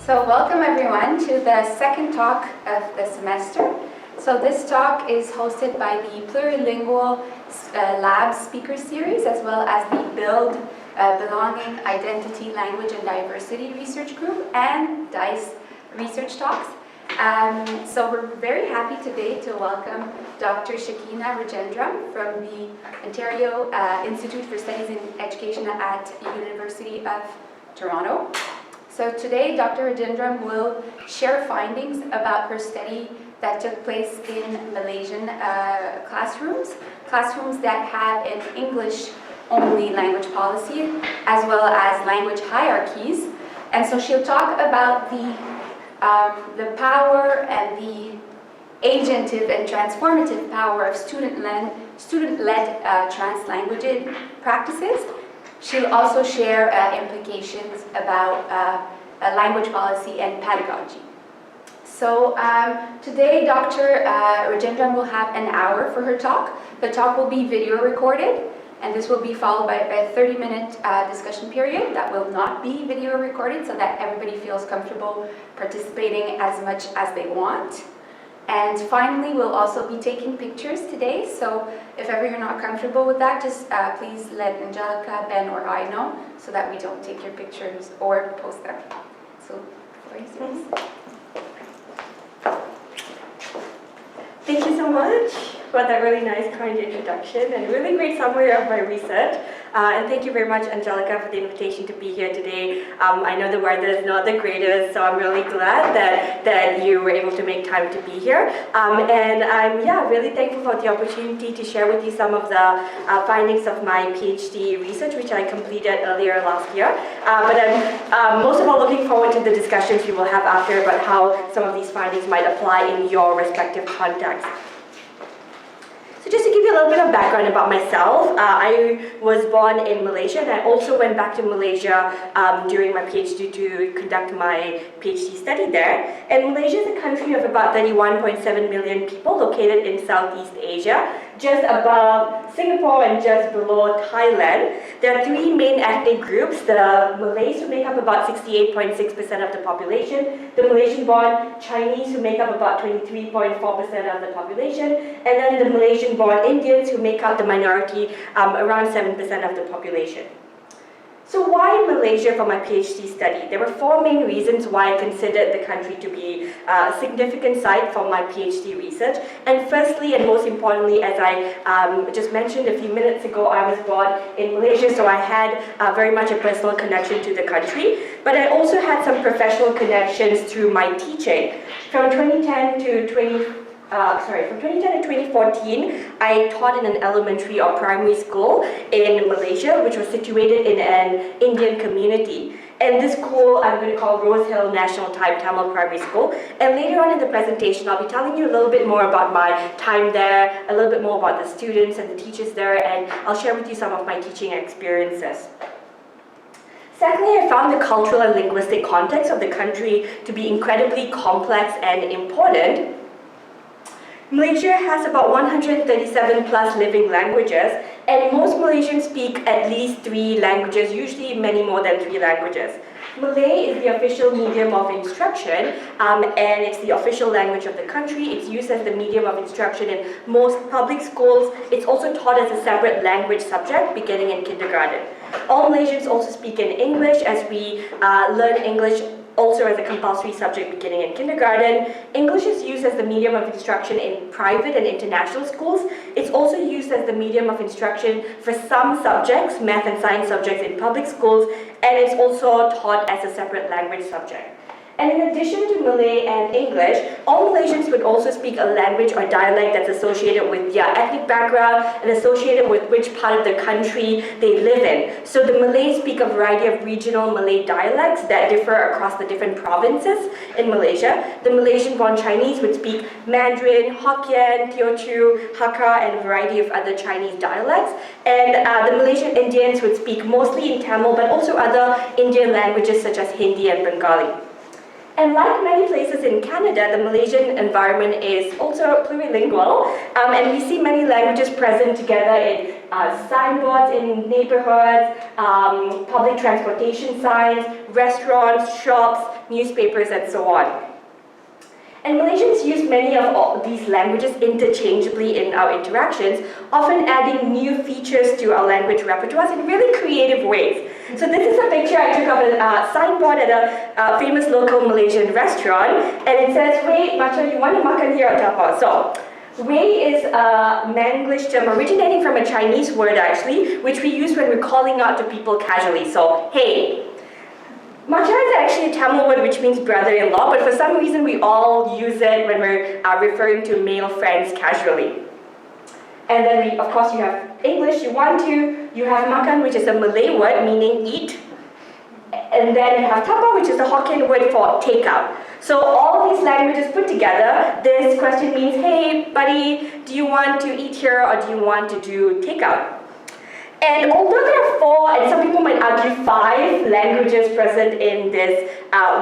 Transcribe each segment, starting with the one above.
So welcome everyone to the second talk of the semester. So this talk is hosted by the Plurilingual Lab Speaker Series as well as the BILD Belonging, Identity, Language and Diversity Research Group and DISE Research Talks. So we're very happy today to welcome Dr. Shakina Rajendram from the Ontario Institute for Studies in Education at University of Toronto. So today, Dr. Rajendram will share findings about her study that took place in Malaysian classrooms that have an English-only language policy, as well as language hierarchies. And so she'll talk about the power and the agentive and transformative power of student-led translanguaging practices. She'll also share implications about language policy and pedagogy. So today, Dr. Rajendram will have an hour for her talk. The talk will be video recorded, and this will be followed by a 30-minute discussion period that will not be video recorded so that everybody feels comfortable participating as much as they want. And finally, we'll also be taking pictures today, so if ever you're not comfortable with that, just please let Angelica, Ben, or I know so that we don't take your pictures or post them. So, the floor is yours. Thank you so much for that really nice, kind introduction and a really great summary of my research. And thank you very much, Angelica, for the invitation to be here today. I know the weather is not the greatest, so I'm really glad that you were able to make time to be here. And I'm really thankful for the opportunity to share with you some of the findings of my PhD research, which I completed earlier last year. But I'm most of all looking forward to the discussions we will have after about how some of these findings might apply in your respective contexts. So just to give you a little bit of background about myself, I was born in Malaysia and I also went back to Malaysia during my PhD to conduct my PhD study there. And Malaysia is a country of about 31.7 million people located in Southeast Asia, just above Singapore and just below Thailand. There are three main ethnic groups: the Malays, who make up about 68.6% of the population, the Malaysian-born Chinese, who make up about 23.4% of the population, and then the Malaysian-born Indians, who make up the minority, around 7% of the population. So why Malaysia for my PhD study? There were four main reasons why I considered the country to be a significant site for my PhD research. And firstly, and most importantly, as I just mentioned a few minutes ago, I was born in Malaysia, so I had very much a personal connection to the country. But I also had some professional connections through my teaching. From 2010 to 2014, I taught in an elementary or primary school in Malaysia, which was situated in an Indian community. And this school I'm going to call Rose Hill National Type Tamil Primary School. And later on in the presentation, I'll be telling you a little bit more about my time there, a little bit more about the students and the teachers there, and I'll share with you some of my teaching experiences. Secondly, I found the cultural and linguistic context of the country to be incredibly complex and important. Malaysia has about 137 plus living languages, and most Malaysians speak at least 3 languages, usually many more than 3 languages. Malay is the official medium of instruction, and it's the official language of the country. It's used as the medium of instruction in most public schools. It's also taught as a separate language subject beginning in kindergarten. All Malaysians also speak in English, as we learn English also as a compulsory subject beginning in kindergarten. English is used as the medium of instruction in private and international schools. It's also used as the medium of instruction for some subjects, math and science subjects, in public schools, and it's also taught as a separate language subject. And in addition to Malay and English, all Malaysians would also speak a language or dialect that's associated with their ethnic background and associated with which part of the country they live in. So the Malays speak a variety of regional Malay dialects that differ across the different provinces in Malaysia. The Malaysian-born Chinese would speak Mandarin, Hokkien, Teochew, Hakka, and a variety of other Chinese dialects. And the Malaysian Indians would speak mostly in Tamil, but also other Indian languages such as Hindi and Bengali. And like many places in Canada, the Malaysian environment is also plurilingual, and we see many languages present together in signboards in neighborhoods, public transportation signs, restaurants, shops, newspapers, and so on. And Malaysians use many of all these languages interchangeably in our interactions, often adding new features to our language repertoires in really creative ways. So this is a picture I took of a signboard at a famous local Malaysian restaurant, and it says, "Wei, macam you want to makan here atau apa?" So, Wei is a Manglish term originating from a Chinese word actually, which we use when we're calling out to people casually. So, hey. Macha is actually a Tamil word which means brother-in-law, but for some reason we all use it when we're referring to male friends casually. And then of course you have English, you have makan, which is a Malay word meaning eat. And then you have tapa, which is the Hokkien word for takeout. So all these languages put together, this question means, hey buddy, do you want to eat here or do you want to do takeout? And although there are 4, and some people might argue 5 languages present in this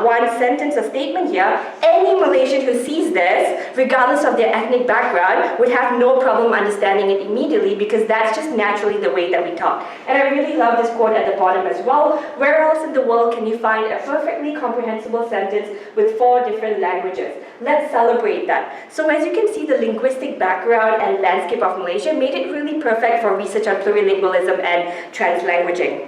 one sentence or statement here, any Malaysian who sees this, regardless of their ethnic background, would have no problem understanding it immediately because that's just naturally the way that we talk. And I really love this quote at the bottom as well. Where else in the world can you find a perfectly comprehensible sentence with 4 different languages? Let's celebrate that. So as you can see, the linguistic background and landscape of Malaysia made it really perfect for research on plurilingualism and translanguaging.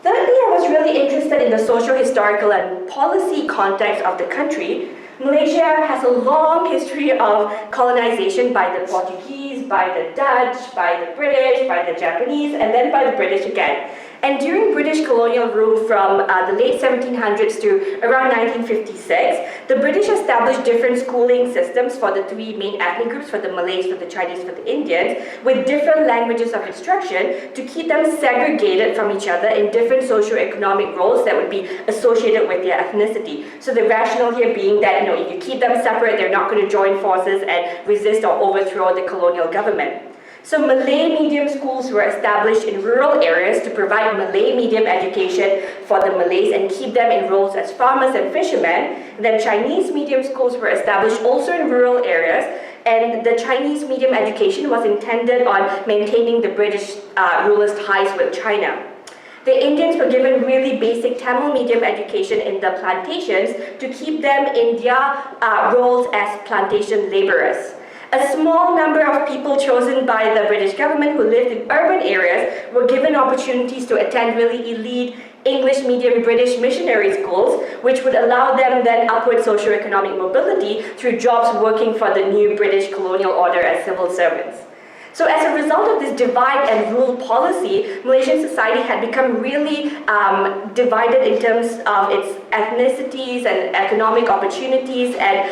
Thirdly, I was really interested in the social, historical, and policy context of the country. Malaysia has a long history of colonization by the Portuguese, by the Dutch, by the British, by the Japanese, and then by the British again. And during British colonial rule from the late 1700s to around 1956, the British established different schooling systems for the 3 main ethnic groups, for the Malays, for the Chinese, for the Indians, with different languages of instruction to keep them segregated from each other in different socio-economic roles that would be associated with their ethnicity. So the rationale here being that, if you keep them separate, they're not going to join forces and resist or overthrow the colonial government. So Malay medium schools were established in rural areas to provide Malay medium education for the Malays and keep them in roles as farmers and fishermen. And then Chinese medium schools were established also in rural areas, and the Chinese medium education was intended on maintaining the British rulers' ties with China. The Indians were given really basic Tamil medium education in the plantations to keep them in their roles as plantation laborers. A small number of people chosen by the British government who lived in urban areas were given opportunities to attend really elite English medium British missionary schools, which would allow them then upward socioeconomic mobility through jobs working for the new British colonial order as civil servants. So as a result of this divide and rule policy, Malaysian society had become really divided in terms of its ethnicities and economic opportunities and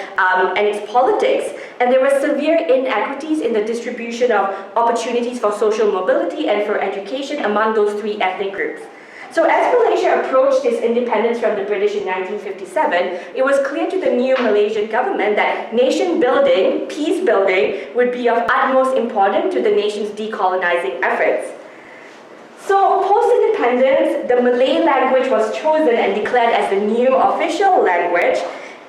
its politics. And there were severe inequities in the distribution of opportunities for social mobility and for education among those 3 ethnic groups. So as Malaysia approached its independence from the British in 1957, it was clear to the new Malaysian government that nation building, peace building, would be of utmost importance to the nation's decolonizing efforts. So post-independence, the Malay language was chosen and declared as the new official language,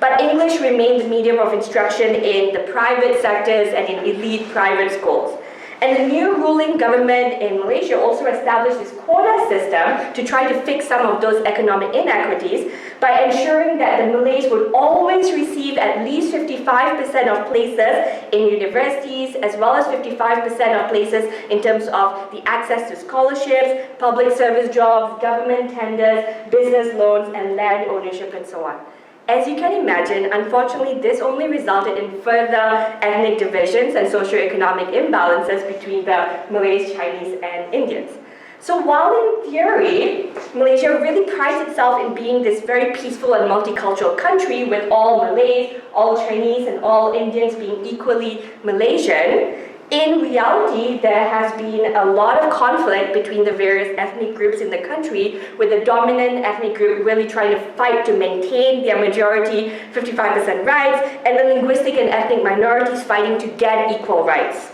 but English remained the medium of instruction in the private sectors and in elite private schools. And the new ruling government in Malaysia also established this quota system to try to fix some of those economic inequities by ensuring that the Malays would always receive at least 55% of places in universities, as well as 55% of places in terms of the access to scholarships, public service jobs, government tenders, business loans, and land ownership, and so on. As you can imagine, unfortunately, this only resulted in further ethnic divisions and socioeconomic imbalances between the Malays, Chinese, and Indians. So while in theory, Malaysia really prides itself in being this very peaceful and multicultural country with all Malays, all Chinese, and all Indians being equally Malaysian, in reality, there has been a lot of conflict between the various ethnic groups in the country, with the dominant ethnic group really trying to fight to maintain their majority 55% rights, and the linguistic and ethnic minorities fighting to get equal rights.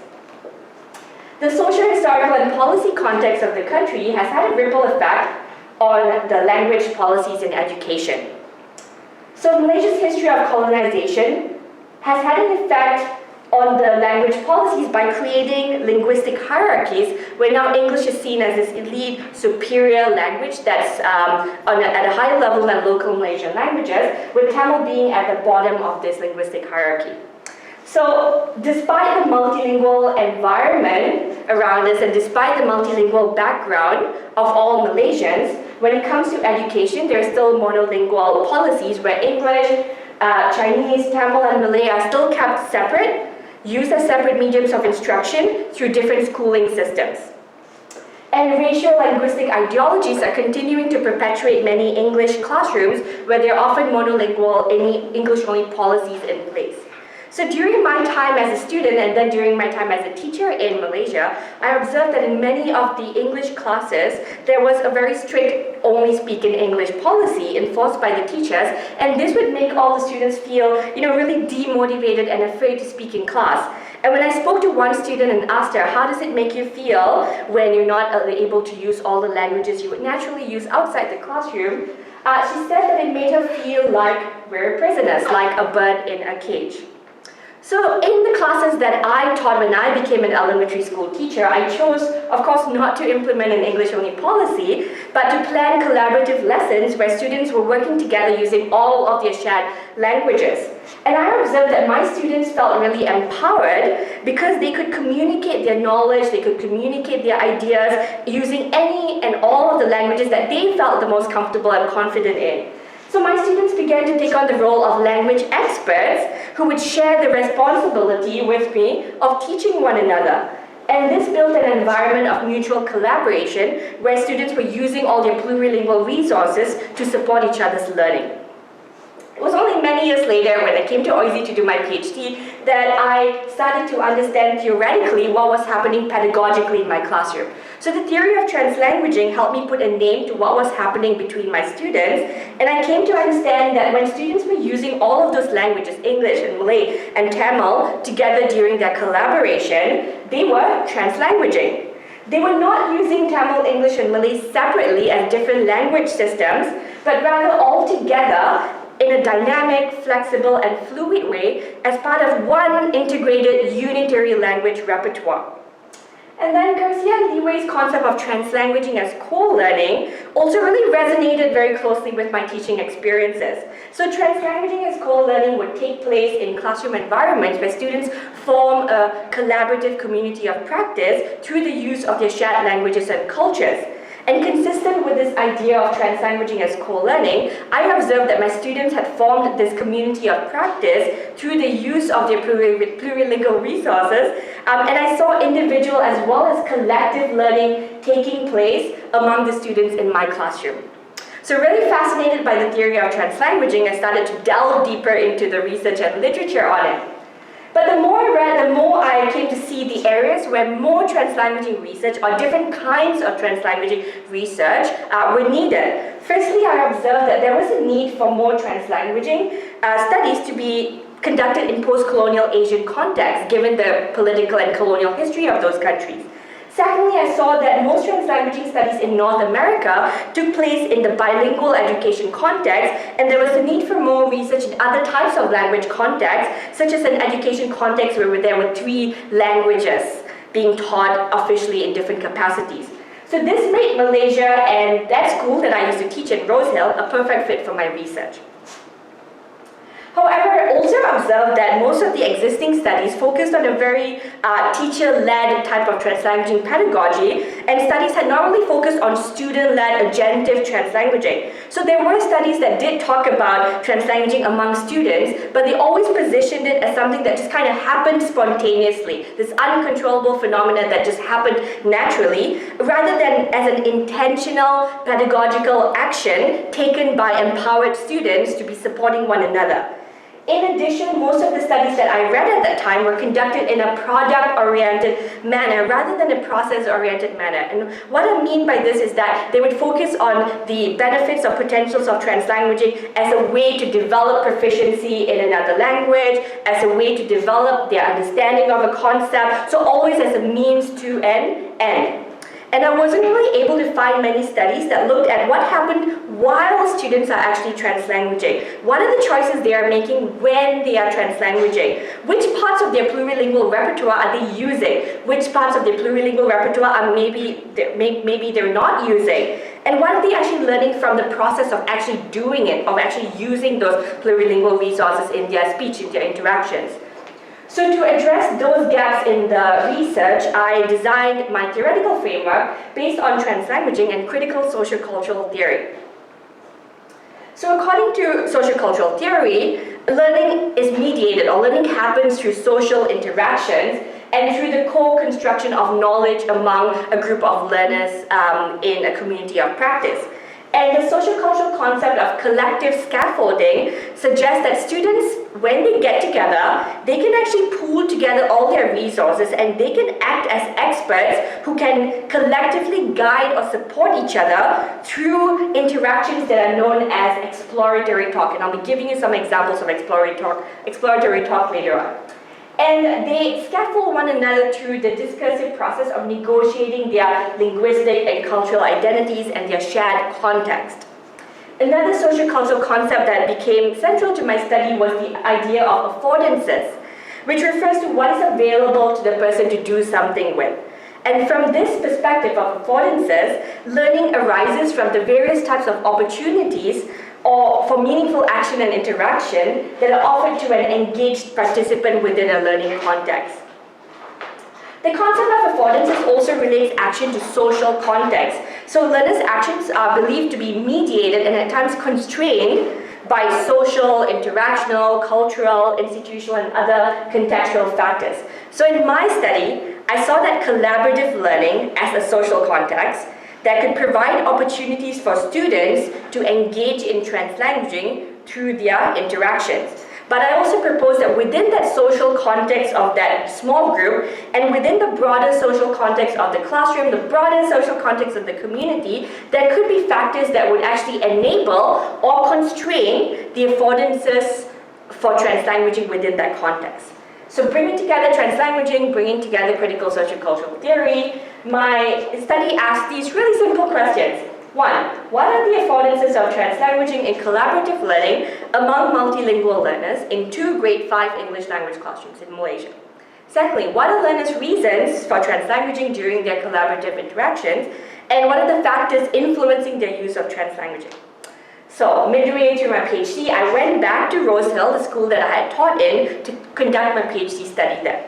The social, historical, and policy context of the country has had a ripple effect on the language policies in education. So Malaysia's history of colonization has had an effect on the language policies by creating linguistic hierarchies, where now English is seen as this elite, superior language that's at a higher level than local Malaysian languages, with Tamil being at the bottom of this linguistic hierarchy. So despite the multilingual environment around us and despite the multilingual background of all Malaysians, when it comes to education, there are still monolingual policies where English, Chinese, Tamil and Malay are still kept separate, used as separate mediums of instruction through different schooling systems. And racial linguistic ideologies are continuing to perpetuate many English classrooms where there are often monolingual, English-only policies in place. So during my time as a student and then during my time as a teacher in Malaysia, I observed that in many of the English classes, there was a very strict only speak in English policy enforced by the teachers, and this would make all the students feel, really demotivated and afraid to speak in class. And when I spoke to one student and asked her, how does it make you feel when you're not able to use all the languages you would naturally use outside the classroom, she said that it made her feel like we're prisoners, like a bird in a cage. So in the classes that I taught when I became an elementary school teacher, I chose, of course, not to implement an English-only policy, but to plan collaborative lessons where students were working together using all of their shared languages. And I observed that my students felt really empowered because they could communicate their knowledge, they could communicate their ideas using any and all of the languages that they felt the most comfortable and confident in. So my students began to take on the role of language experts who would share the responsibility with me of teaching one another. And this built an environment of mutual collaboration where students were using all their plurilingual resources to support each other's learning. It was only many years later when I came to OISE to do my PhD that I started to understand theoretically what was happening pedagogically in my classroom. So the theory of translanguaging helped me put a name to what was happening between my students, and I came to understand that when students were using all of those languages, English and Malay and Tamil, together during their collaboration, they were translanguaging. They were not using Tamil, English and Malay separately as different language systems, but rather all together in a dynamic, flexible, and fluid way as part of one integrated unitary language repertoire. And then Garcia Liwei's concept of translanguaging as co-learning also really resonated very closely with my teaching experiences. So translanguaging as co-learning would take place in classroom environments where students form a collaborative community of practice through the use of their shared languages and cultures. And consistent with this idea of translanguaging as co-learning, I observed that my students had formed this community of practice through the use of their plurilingual resources, and I saw individual as well as collective learning taking place among the students in my classroom. So really fascinated by the theory of translanguaging, I started to delve deeper into the research and literature on it. But the more I read, the more I came to see the areas where more translanguaging research or different kinds of translanguaging research were needed. Firstly, I observed that there was a need for more translanguaging studies to be conducted in post-colonial Asian contexts, given the political and colonial history of those countries. Secondly, I saw that most translanguaging studies in North America took place in the bilingual education context, and there was a need for more research in other types of language contexts, such as an education context where there were 3 languages being taught officially in different capacities. So this made Malaysia and that school that I used to teach in Rose Hill a perfect fit for my research. However, I also observed that most of the existing studies focused on a very teacher-led type of translanguaging pedagogy, and studies had not really focused on student-led agentive translanguaging. So there were studies that did talk about translanguaging among students, but they always positioned it as something that just kind of happened spontaneously, this uncontrollable phenomenon that just happened naturally, rather than as an intentional pedagogical action taken by empowered students to be supporting one another. In addition, most of the studies that I read at that time were conducted in a product-oriented manner rather than a process-oriented manner. And what I mean by this is that they would focus on the benefits or potentials of translanguaging as a way to develop proficiency in another language, as a way to develop their understanding of a concept, so always as a means to an end. And I wasn't really able to find many studies that looked at what happened while students are actually translanguaging. What are the choices they are making when they are translanguaging? Which parts of their plurilingual repertoire are they using? Which parts of their plurilingual repertoire are maybe they're not using? And what are they actually learning from the process of actually doing it, of actually using those plurilingual resources in their speech, in their interactions? So to address those gaps in the research, I designed my theoretical framework based on translanguaging and critical sociocultural theory. So according to sociocultural theory, learning is mediated, or learning happens through social interactions and through the co-construction of knowledge among a group of learners in a community of practice. And the sociocultural concept of collective scaffolding suggests that students, when they get together, they can actually pool together all their resources and they can act as experts who can collectively guide or support each other through interactions that are known as exploratory talk. And I'll be giving you some examples of exploratory talk later on. And they scaffold one another through the discursive process of negotiating their linguistic and cultural identities and their shared context. Another sociocultural concept that became central to my study was the idea of affordances, which refers to what is available to the person to do something with. And from this perspective of affordances, learning arises from the various types of opportunities or for meaningful action and interaction that are offered to an engaged participant within a learning context. The concept of affordances also relates action to social context. So learners' actions are believed to be mediated and at times constrained by social, interactional, cultural, institutional, and other contextual factors. So in my study, I saw that collaborative learning as a social context that could provide opportunities for students to engage in translanguaging through their interactions. But I also propose that within that social context of that small group, and within the broader social context of the classroom, the broader social context of the community, there could be factors that would actually enable or constrain the affordances for translanguaging within that context. So bringing together translanguaging, bringing together critical sociocultural theory, my study asked these really simple questions. One, what are the affordances of translanguaging in collaborative learning among multilingual learners in 2 grade 5 English language classrooms in Malaysia? Secondly, what are learners' reasons for translanguaging during their collaborative interactions? And what are the factors influencing their use of translanguaging? So, midway through my PhD, I went back to Rose Hill, the school that I had taught in, to conduct my PhD study there.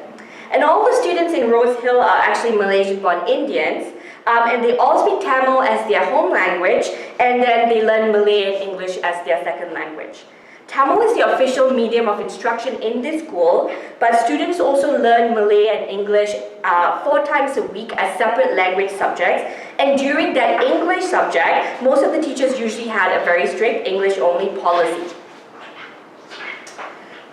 And all the students in Rose Hill are actually Malaysian-born Indians, and they all speak Tamil as their home language, and then they learn Malay and English as their second language. Tamil is the official medium of instruction in this school, but students also learn Malay and English 4 times a week as separate language subjects. And during that English subject, most of the teachers usually had a very strict English-only policy.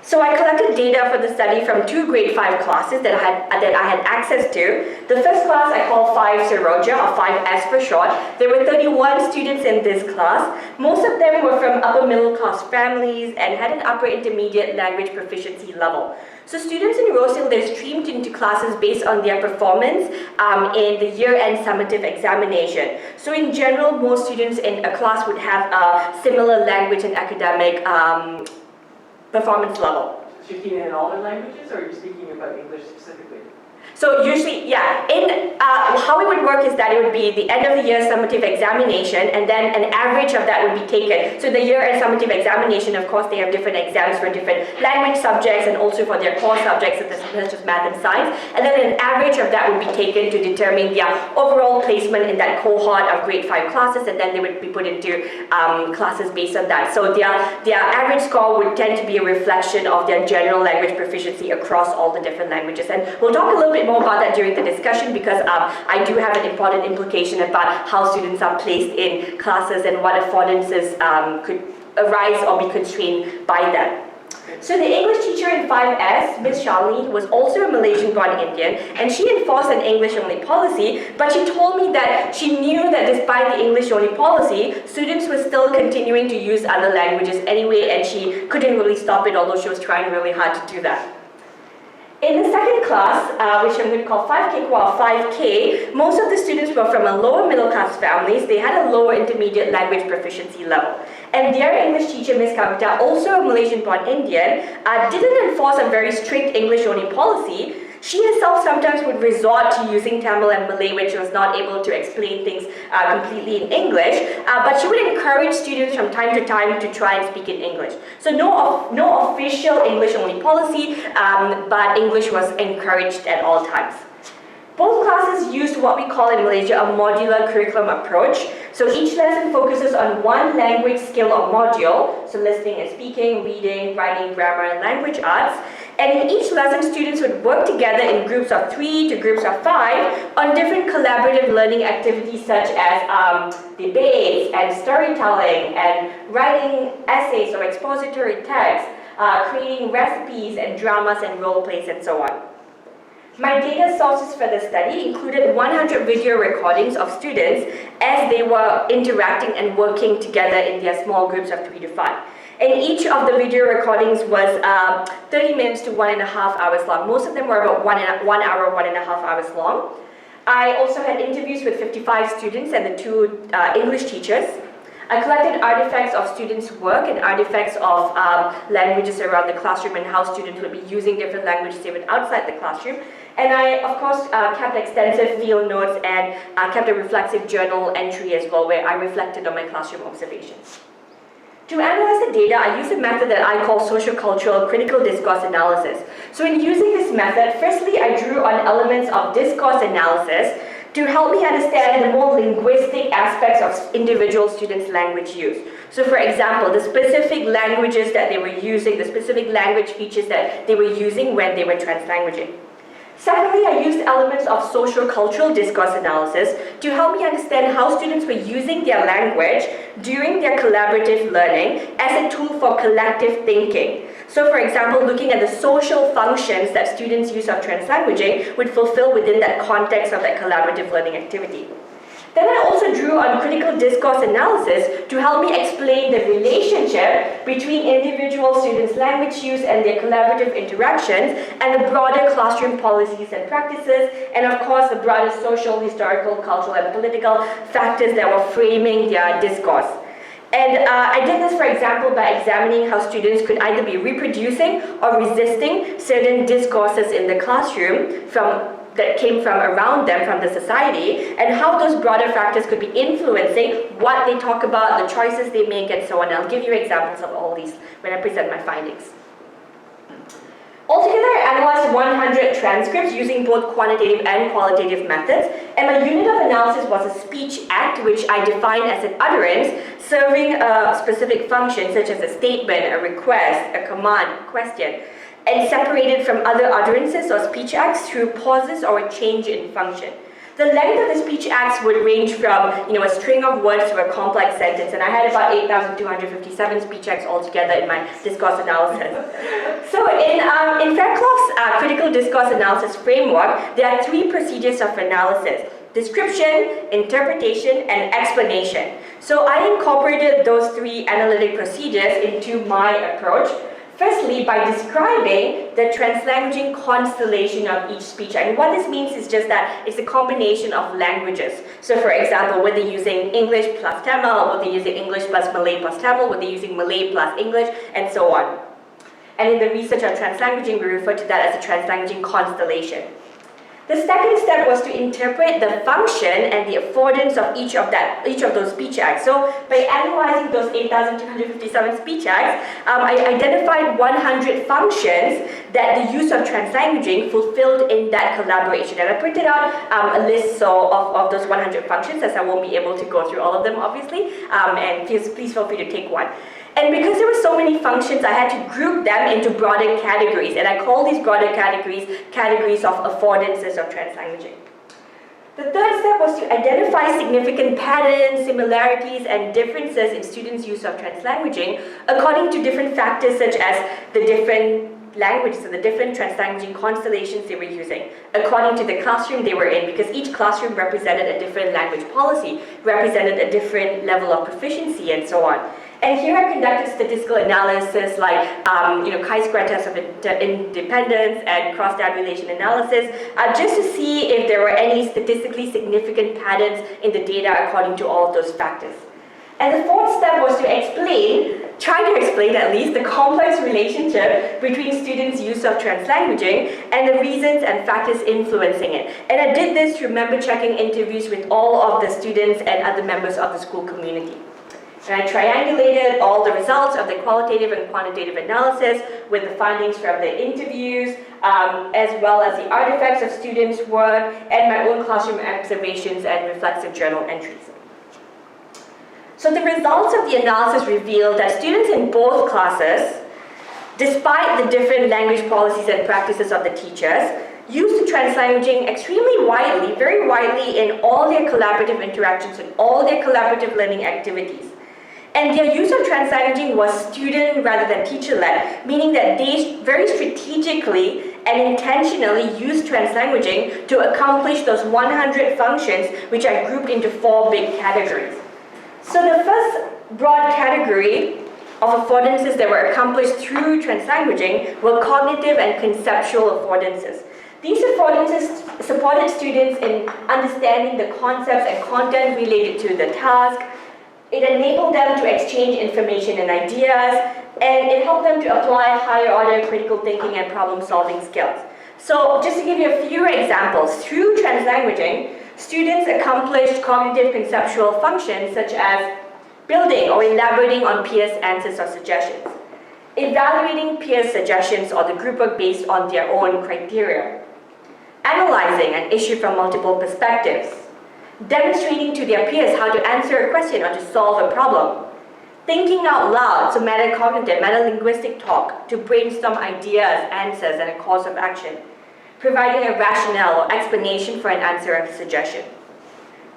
So I collected data for the study from 2 grade 5 classes that I had access to. The first class I call 5 Seroja, or 5S for short. There were 31 students in this class. Most of them were from upper middle class families and had an upper intermediate language proficiency level. So students in Rose Hill, they're streamed into classes based on their performance in the year-end summative examination. So in general, most students in a class would have a similar language and academic performance level. Speaking in all the languages, or are you speaking about English specifically? So usually, yeah, how it would work is that it would be the end of the year summative examination, and then an average of that would be taken. So the year-end summative examination, of course, they have different exams for different language subjects and also for their core subjects, such as math and science. And then an average of that would be taken to determine their overall placement in that cohort of grade 5 classes, and then they would be put into classes based on that. So their average score would tend to be a reflection of their general language proficiency across all the different languages. And we'll talk a little bit more about that during the discussion, because I do have an important implication about how students are placed in classes and what affordances could arise or be constrained by that. So the English teacher in 5S, Miss Shalini, was also a Malaysian-born Indian, and she enforced an English-only policy, but she told me that she knew that despite the English-only policy, students were still continuing to use other languages anyway, and she couldn't really stop it, although she was trying really hard to do that. In the second class, which I'm going to call 5K Qua 5K, most of the students were from a lower middle class families. They had a lower intermediate language proficiency level. And their English teacher, Ms. Cavanagh, also a Malaysian-born Indian, didn't enforce a very strict English-only policy. She herself sometimes would resort to using Tamil and Malay when she was not able to explain things completely in English, but she would encourage students from time to time to try and speak in English. So no official English-only policy, but English was encouraged at all times. Both classes used what we call in Malaysia a modular curriculum approach. So each lesson focuses on one language skill or module, so listening and speaking, reading, writing, grammar, and language arts. And in each lesson, students would work together in groups of 3 to groups of 5 on different collaborative learning activities such as debates and storytelling and writing essays or expository texts, creating recipes and dramas and role plays and so on. My data sources for the study included 100 video recordings of students as they were interacting and working together in their small groups of 3 to 5. And each of the video recordings was 30 minutes to 1.5 hours long. Most of them were about 1 hour, 1.5 hours long. I also had interviews with 55 students and the 2 English teachers. I collected artifacts of students' work and artifacts of languages around the classroom and how students would be using different languages even outside the classroom. And I, of course, kept extensive field notes and kept a reflexive journal entry as well, where I reflected on my classroom observations. To analyze the data, I used a method that I call sociocultural critical discourse analysis. So in using this method, firstly, I drew on elements of discourse analysis to help me understand the more linguistic aspects of individual students' language use. So for example, the specific languages that they were using, the specific language features that they were using when they were translanguaging. Secondly, I used elements of socio-cultural discourse analysis to help me understand how students were using their language during their collaborative learning as a tool for collective thinking. So for example, looking at the social functions that students' use of translanguaging would fulfill within that context of that collaborative learning activity. Then I also drew on critical discourse analysis to help me explain the relationship between individual students' language use and their collaborative interactions and the broader classroom policies and practices, and of course the broader social, historical, cultural, and political factors that were framing their discourse. And I did this, for example, by examining how students could either be reproducing or resisting certain discourses in the classroom that came from around them, from the society, and how those broader factors could be influencing what they talk about, the choices they make, and so on. I'll give you examples of all these when I present my findings. Altogether, I analyzed 100 transcripts using both quantitative and qualitative methods, and my unit of analysis was a speech act, which I defined as an utterance serving a specific function, such as a statement, a request, a command, a question, and separated from other utterances or speech acts through pauses or a change in function. The length of the speech acts would range from a string of words to a complex sentence, and I had about 8,257 speech acts altogether in my discourse analysis. So in Fairclough's critical discourse analysis framework, there are 3 procedures of analysis: description, interpretation, and explanation. So I incorporated those 3 analytic procedures into my approach. Firstly, by describing the translanguaging constellation of each speech. And what this means is just that it's a combination of languages. So for example, were they using English plus Tamil, were they using English plus Malay plus Tamil, were they using Malay plus English, and so on. And in the research on translanguaging, we refer to that as a translanguaging constellation. The second step was to interpret the function and the affordance of each of those speech acts. So by analyzing those 8,257 speech acts, I identified 100 functions that the use of translanguaging fulfilled in that collaboration. And I printed out a list of those 100 functions, as I won't be able to go through all of them, obviously, and please feel free to take one. And because there were so many functions, I had to group them into broader categories, and I call these broader categories of affordances of translanguaging. The third step was to identify significant patterns, similarities, and differences in students' use of translanguaging according to different factors such as the different languages and the different translanguaging constellations they were using according to the classroom they were in, because each classroom represented a different language policy, represented a different level of proficiency, and so on. And here I conducted statistical analysis like chi-square test of independence and cross-tabulation analysis just to see if there were any statistically significant patterns in the data according to all of those factors. And the fourth step was to try to explain at least, the complex relationship between students' use of translanguaging and the reasons and factors influencing it. And I did this through member-checking interviews with all of the students and other members of the school community. And I triangulated all the results of the qualitative and quantitative analysis with the findings from the interviews, as well as the artifacts of students' work and my own classroom observations and reflexive journal entries. So the results of the analysis revealed that students in both classes, despite the different language policies and practices of the teachers, used translanguaging extremely widely, very widely in all their collaborative interactions and all their collaborative learning activities. And their use of translanguaging was student rather than teacher-led, meaning that they very strategically and intentionally used translanguaging to accomplish those 100 functions, which I grouped into 4 big categories. So the first broad category of affordances that were accomplished through translanguaging were cognitive and conceptual affordances. These affordances supported students in understanding the concepts and content related to the task. It enabled them to exchange information and ideas, and it helped them to apply higher order critical thinking and problem solving skills. So just to give you a few examples, through translanguaging, students accomplished cognitive conceptual functions such as building or elaborating on peers' answers or suggestions, evaluating peers' suggestions or the group work based on their own criteria, analyzing an issue from multiple perspectives, demonstrating to their peers how to answer a question or to solve a problem, thinking out loud, so metacognitive, metalinguistic talk to brainstorm ideas, answers, and a course of action, providing a rationale or explanation for an answer or suggestion.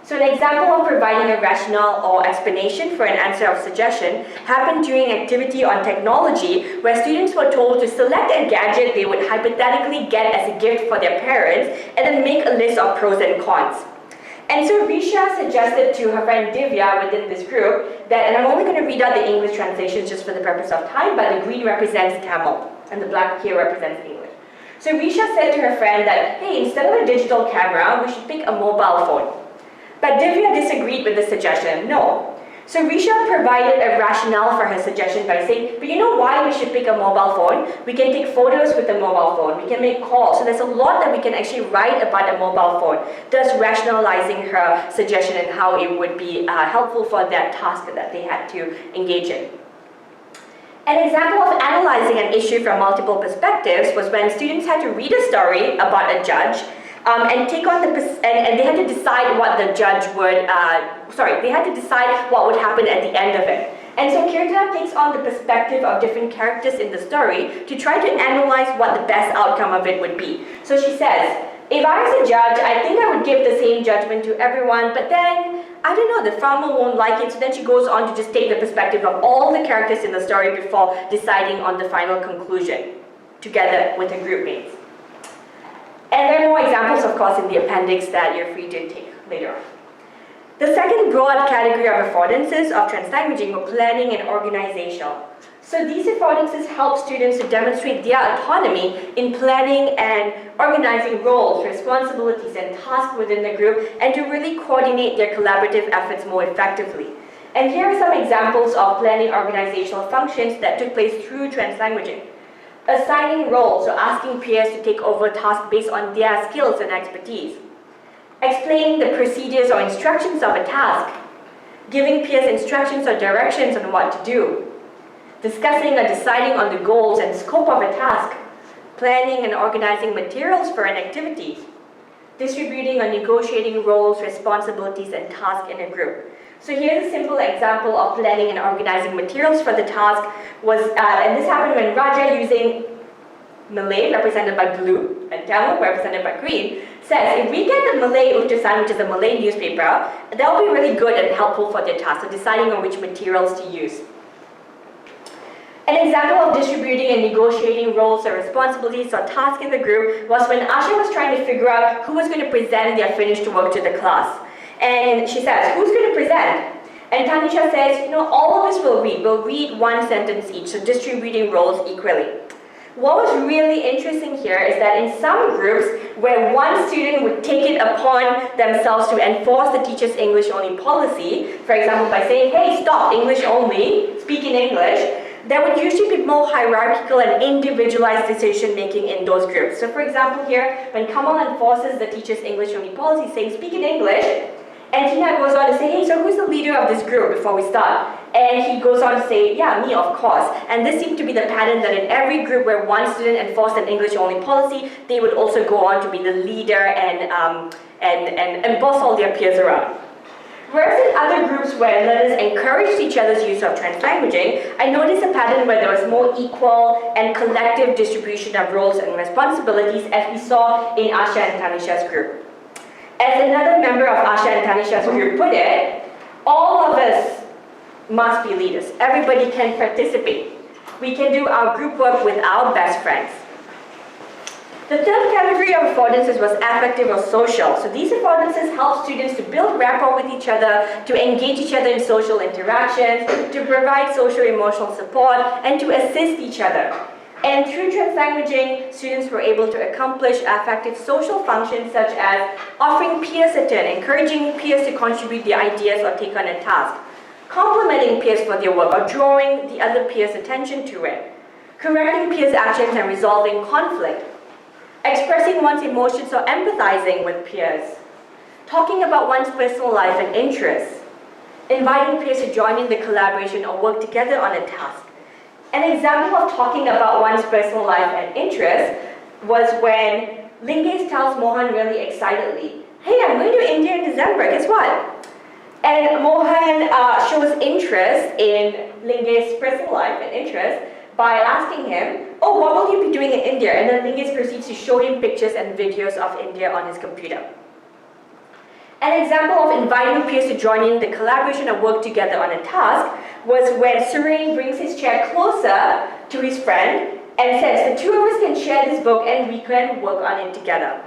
So an example of providing a rationale or explanation for an answer or suggestion happened during activity on technology, where students were told to select a gadget they would hypothetically get as a gift for their parents and then make a list of pros and cons. And so Risha suggested to her friend Divya within this group that, and I'm only going to read out the English translations just for the purpose of time, but the green represents Tamil and the black here represents English. So Risha said to her friend that, hey, instead of a digital camera, we should pick a mobile phone. But Divya disagreed with the suggestion, no. So Risha provided a rationale for her suggestion by saying, but you know why we should pick a mobile phone? We can take photos with a mobile phone, we can make calls, so there's a lot that we can actually write about a mobile phone, thus rationalizing her suggestion and how it would be helpful for that task that they had to engage in. An example of analyzing an issue from multiple perspectives was when students had to read a story about a judge and take on and they had to decide what the judge would, they had to decide what would happen at the end of it. And so Kirtana takes on the perspective of different characters in the story to try to analyze what the best outcome of it would be. So she says, if I was a judge, I think I would give the same judgment to everyone, but then, I don't know, the farmer won't like it, so then she goes on to just take the perspective of all the characters in the story before deciding on the final conclusion, together with her group mates. And there are more examples, of course, in the appendix that you're free to take later on. The second broad category of affordances of translanguaging were planning and organizational. So these affordances help students to demonstrate their autonomy in planning and organizing roles, responsibilities, and tasks within the group, and to really coordinate their collaborative efforts more effectively. And here are some examples of planning organizational functions that took place through translanguaging. Assigning roles, so asking peers to take over tasks based on their skills and expertise. Explaining the procedures or instructions of a task. Giving peers instructions or directions on what to do. Discussing or deciding on the goals and scope of a task. Planning and organizing materials for an activity. Distributing or negotiating roles, responsibilities, and tasks in a group. So here's a simple example of planning and organizing materials for the task and this happened when Raja, using Malay, represented by blue, and Tamil, represented by green, says, if we get the Malay Utusan, which is a Malay newspaper, that will be really good and helpful for their task, so deciding on which materials to use. An example of distributing and negotiating roles or responsibilities or tasks in the group was when Asha was trying to figure out who was going to present their finished work to the class. And she says, who's going to present? And Tanisha says, all of us will read. We'll read one sentence each, so distributing roles equally. What was really interesting here is that in some groups where one student would take it upon themselves to enforce the teacher's English only policy, for example by saying, hey, stop, English only, speak in English, there would usually be more hierarchical and individualized decision making in those groups. So for example here, when Kamal enforces the teacher's English only policy saying, speak in English, and Tina goes on to say, hey, so who's the leader of this group before we start? And he goes on to say, yeah, me, of course. And this seemed to be the pattern that in every group where one student enforced an English-only policy, they would also go on to be the leader and boss all their peers around. Whereas in other groups where learners encouraged each other's use of translanguaging, I noticed a pattern where there was more equal and collective distribution of roles and responsibilities as we saw in Asha and Tanisha's group. As another member of Asha and Tanisha's group put it, all of us must be leaders. Everybody can participate. We can do our group work with our best friends. The third category of affordances was affective or social. So these affordances help students to build rapport with each other, to engage each other in social interactions, to provide social emotional support, and to assist each other. And through translanguaging, students were able to accomplish affective social functions such as offering peers a turn, encouraging peers to contribute their ideas or take on a task, complimenting peers for their work or drawing the other peers' attention to it, correcting peers' actions and resolving conflict, expressing one's emotions or empathizing with peers, talking about one's personal life and interests, inviting peers to join in the collaboration or work together on a task. An example of talking about one's personal life and interests was when Linguist tells Mohan really excitedly, hey, I'm going to India in December, guess what? And Mohan shows interest in Linguist's personal life and interest by asking him, oh, what will you be doing in India? And then Linguist proceeds to show him pictures and videos of India on his computer. An example of inviting peers to join in the collaboration and work together on a task was when Suren brings his chair closer to his friend and says, the two of us can share this book and we can work on it together.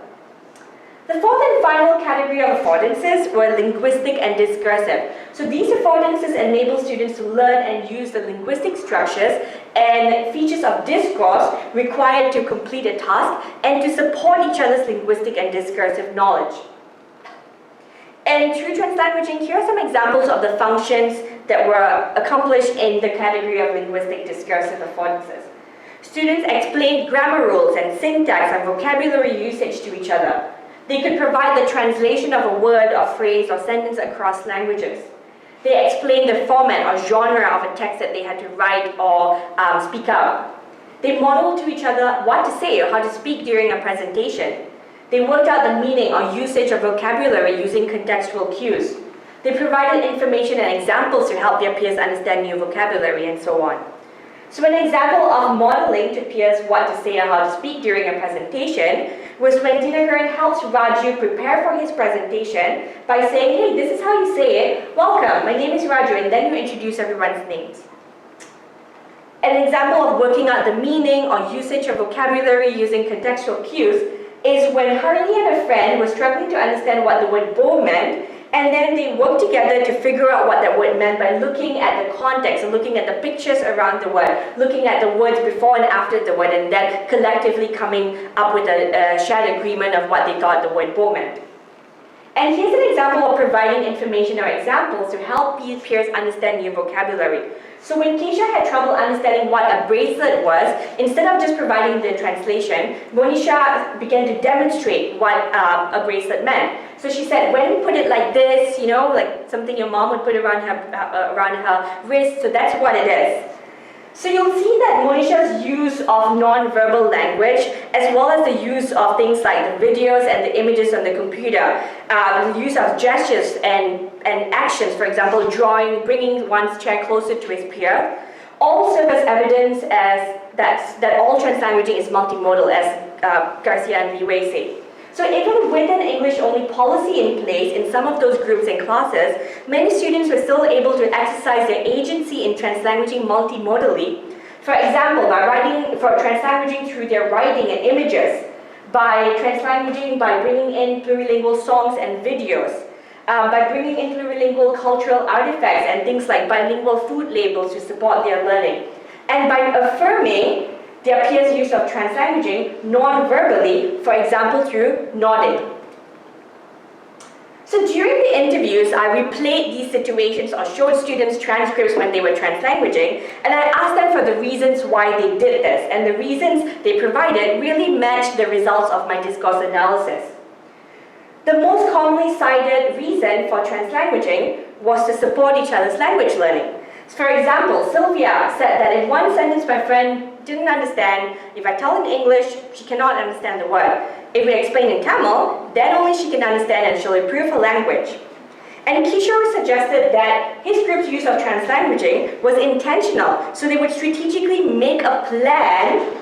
The fourth and final category of affordances were linguistic and discursive. So these affordances enable students to learn and use the linguistic structures and features of discourse required to complete a task and to support each other's linguistic and discursive knowledge. And through translanguaging, here are some examples of the functions that were accomplished in the category of linguistic discursive affordances. Students explained grammar rules and syntax and vocabulary usage to each other. They could provide the translation of a word or phrase or sentence across languages. They explained the format or genre of a text that they had to write or speak out. They modeled to each other what to say or how to speak during a presentation. They worked out the meaning or usage of vocabulary using contextual cues. They provided information and examples to help their peers understand new vocabulary and so on. So an example of modeling to peers what to say or how to speak during a presentation was when Dinaran helps Raju prepare for his presentation by saying, hey, this is how you say it, welcome, my name is Raju, and then you introduce everyone's names. An example of working out the meaning or usage of vocabulary using contextual cues is when Harani and a friend were struggling to understand what the word bow meant, and then they worked together to figure out what that word meant by looking at the context and looking at the pictures around the word, looking at the words before and after the word, and then collectively coming up with a shared agreement of what they thought the word bow meant. And here's an example of providing information or examples to help these peers understand new vocabulary. So when Keisha had trouble understanding what a bracelet was, instead of just providing the translation, Monisha began to demonstrate what a bracelet meant. So she said, when we put it like this, like something your mom would put around her wrist, so that's what it is. So you'll see that Monisha's use of non-verbal language, as well as the use of things like the videos and the images on the computer, the use of gestures and actions, for example, drawing, bringing one's chair closer to his peer, all serve as evidence as that all translanguaging is multimodal, as Garcia and Liwei say. So even with an English-only policy in place in some of those groups and classes, many students were still able to exercise their agency in translanguaging multimodally For example, for translanguaging through their writing and images, by translanguaging by bringing in plurilingual songs and videos, by bringing in plurilingual cultural artifacts and things like bilingual food labels to support their learning, and by affirming their peers' use of translanguaging non-verbally, for example through nodding. So during the interviews, I replayed these situations or showed students transcripts when they were translanguaging, and I asked them for the reasons why they did this, and the reasons they provided really matched the results of my discourse analysis. The most commonly cited reason for translanguaging was to support each other's language learning. For example, Sylvia said that in one sentence my friend didn't understand. If I tell in English, she cannot understand the word. If we explain in Tamil, then only she can understand and she'll improve her language. And Kishore suggested that his group's use of translanguaging was intentional, so they would strategically make a plan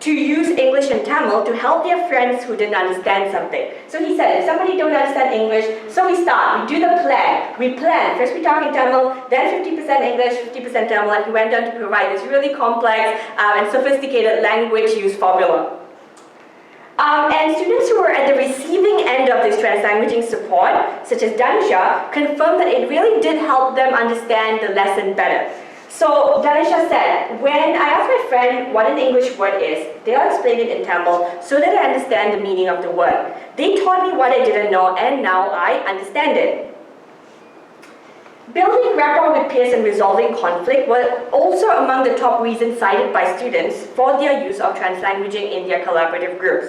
to use English and Tamil to help their friends who didn't understand something. So he said, if somebody don't understand English, so we do the plan. We plan. First we talk in Tamil, then 50% English, 50% Tamil, and he went on to provide this really complex and sophisticated language use formula. And students who were at the receiving end of this translanguaging support, such as Danisha, confirmed that it really did help them understand the lesson better. So Danisha said, when I asked my friend what an English word is, they'll explain it in Tamil so that I understand the meaning of the word. They taught me what I didn't know, and now I understand it. Building rapport with peers and resolving conflict were also among the top reasons cited by students for their use of translanguaging in their collaborative groups.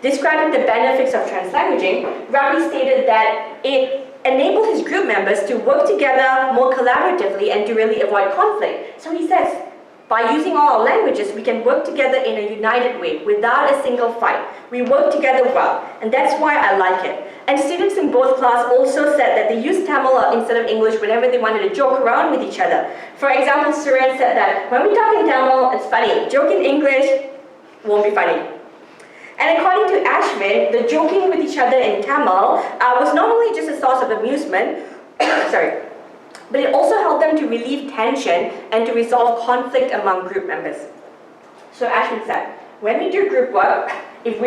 Describing the benefits of translanguaging, Ravi stated that it enabled his group members to work together more collaboratively and to really avoid conflict. So he says, by using all our languages, we can work together in a united way without a single fight. We work together well, and that's why I like it. And students in both classes also said that they used Tamil instead of English whenever they wanted to joke around with each other. For example, Suren said that when we talk in Tamil, it's funny. Joke in English won't be funny. And according to Ashwin, the joking with each other in Tamil was not only just a source of amusement, but it also helped them to relieve tension and to resolve conflict among group members. So Ashwin said, when we do group work, if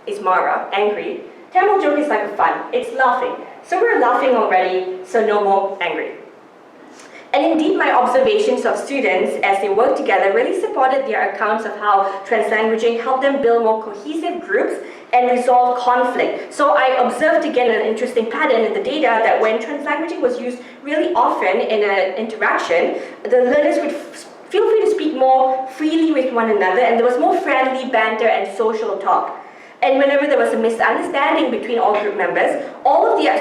is Mara, angry, Tamil joke is like a fun, it's laughing. So we're laughing already, so no more angry. And indeed, my observations of students as they work together really supported their accounts of how translanguaging helped them build more cohesive groups and resolve conflict. So I observed again an interesting pattern in the data that when translanguaging was used really often in an interaction, the learners would feel free to speak more freely with one another, and there was more friendly banter and social talk. And whenever there was a misunderstanding between all group members,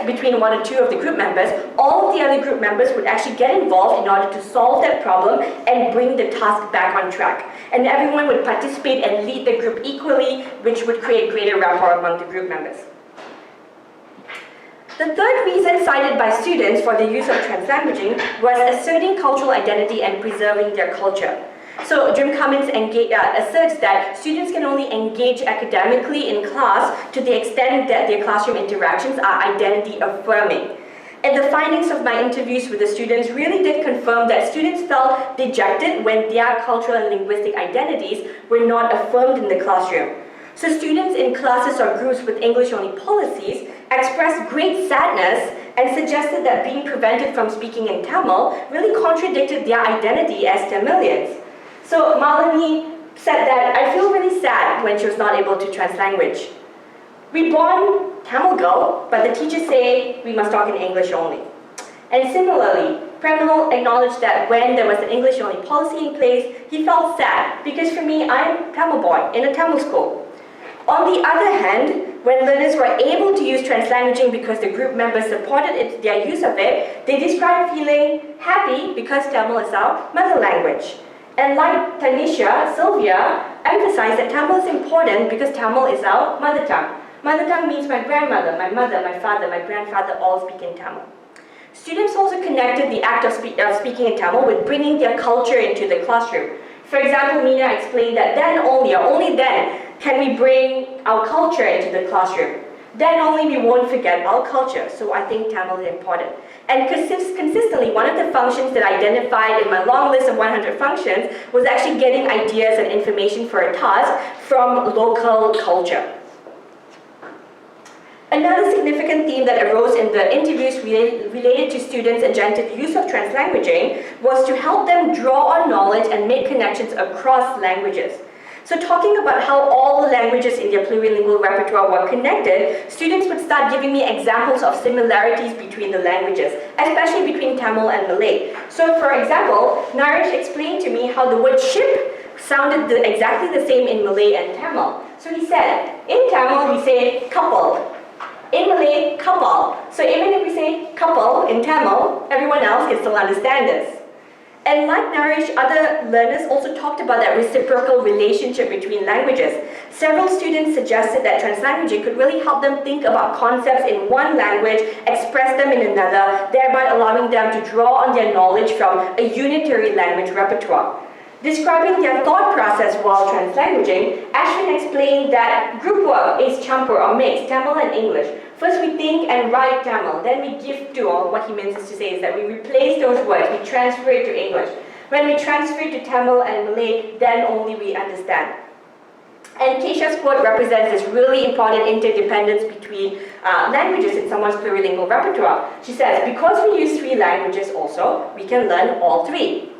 between one or two of the group members, all of the other group members would actually get involved in order to solve that problem and bring the task back on track. And everyone would participate and lead the group equally, which would create greater rapport among the group members. The third reason cited by students for the use of translanguaging was asserting cultural identity and preserving their culture. So Jim Cummins asserts that students can only engage academically in class to the extent that their classroom interactions are identity affirming. And the findings of my interviews with the students really did confirm that students felt dejected when their cultural and linguistic identities were not affirmed in the classroom. So students in classes or groups with English-only policies expressed great sadness and suggested that being prevented from speaking in Tamil really contradicted their identity as Tamilians. So Malini said that, I feel really sad when she was not able to translanguage. We born Tamil girl, but the teachers say we must talk in English only. And similarly, Premal acknowledged that when there was an English-only policy in place, he felt sad because for me, I'm Tamil boy in a Tamil school. On the other hand, when learners were able to use translanguaging because the group members supported their use of it, they described feeling happy because Tamil is our mother language. And like Tanisha, Sylvia emphasized that Tamil is important because Tamil is our mother tongue. Mother tongue means my grandmother, my mother, my father, my grandfather all speak in Tamil. Students also connected the act of speaking in Tamil with bringing their culture into the classroom. For example, Meena explained that then only then can we bring our culture into the classroom. then only we won't forget our culture. So I think Tamil is important. And consistently, one of the functions that I identified in my long list of 100 functions was actually getting ideas and information for a task from local culture. Another significant theme that arose in the interviews related to students' agentic use of translanguaging was to help them draw on knowledge and make connections across languages. So talking about how all the languages in their plurilingual repertoire were connected, students would start giving me examples of similarities between the languages, especially between Tamil and Malay. So for example, Naresh explained to me how the word ship sounded exactly the same in Malay and Tamil. So he said, in Tamil we say couple, in Malay, couple. So even if we say couple in Tamil, everyone else can still understand this. And like Naresh, other learners also talked about that reciprocal relationship between languages. Several students suggested that translanguaging could really help them think about concepts in one language, express them in another, thereby allowing them to draw on their knowledge from a unitary language repertoire. Describing their thought process while translanguaging, Ashwin explained that group work is campur or mixed, Tamil and English. First we think and write Tamil, then we give to, or what he means is to say is that we replace those words, we transfer it to English. When we transfer it to Tamil and Malay, then only we understand. And Keisha's quote represents this really important interdependence between languages in someone's plurilingual repertoire. She says, because we use 3 languages also, we can learn all 3.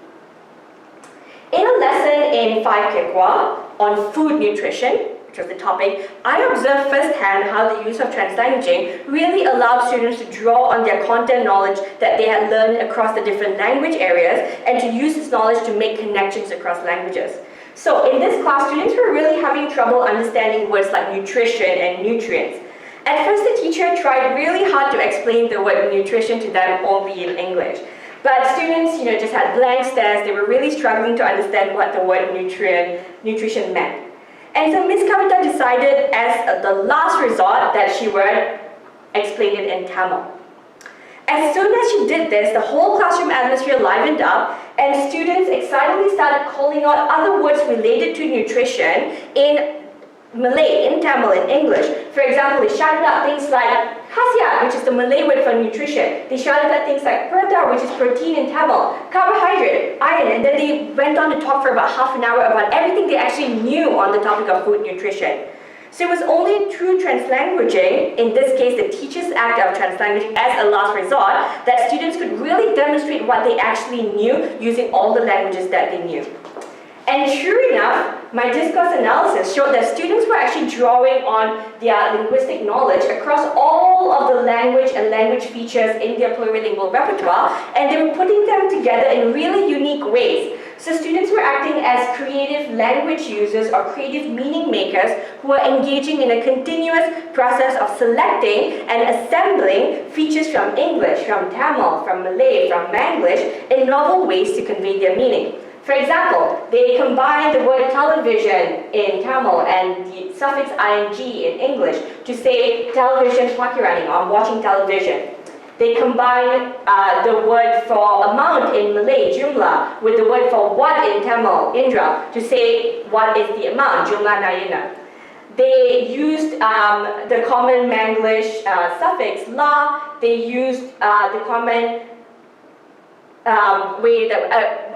In a lesson in 5 Kekwa on food nutrition, which was the topic, I observed firsthand how the use of translanguaging really allowed students to draw on their content knowledge that they had learned across the different language areas and to use this knowledge to make connections across languages. So in this class, students were really having trouble understanding words like nutrition and nutrients. At first, the teacher tried really hard to explain the word nutrition to them only in English. But students, just had blank stares. They were really struggling to understand what the word nutrition meant. And so Ms. Kavita decided as the last resort that she would explain it in Tamil. As soon as she did this, the whole classroom atmosphere livened up and students excitedly started calling out other words related to nutrition in Malay, in Tamil, in English. For example, they shouted out things like khasiat, which is the Malay word for nutrition. They shouted out things like prata, which is protein in Tamil, carbohydrate, iron, and then they went on to talk for about half an hour about everything they actually knew on the topic of food nutrition. So it was only through translanguaging, in this case the teacher's act of translanguaging as a last resort, that students could really demonstrate what they actually knew using all the languages that they knew. And sure enough, my discourse analysis showed that students were actually drawing on their linguistic knowledge across all of the language and language features in their plurilingual repertoire, and they were putting them together in really unique ways. So students were acting as creative language users or creative meaning makers who were engaging in a continuous process of selecting and assembling features from English, from Tamil, from Malay, from Manglish in novel ways to convey their meaning. For example, they combined the word television in Tamil and the suffix ing in English to say television pakirani, or watching television. They combined the word for amount in Malay, jumlah, with the word for what in Tamil, indra, to say what is the amount, jumlah nayana. They used the common Manglish suffix la. They used the common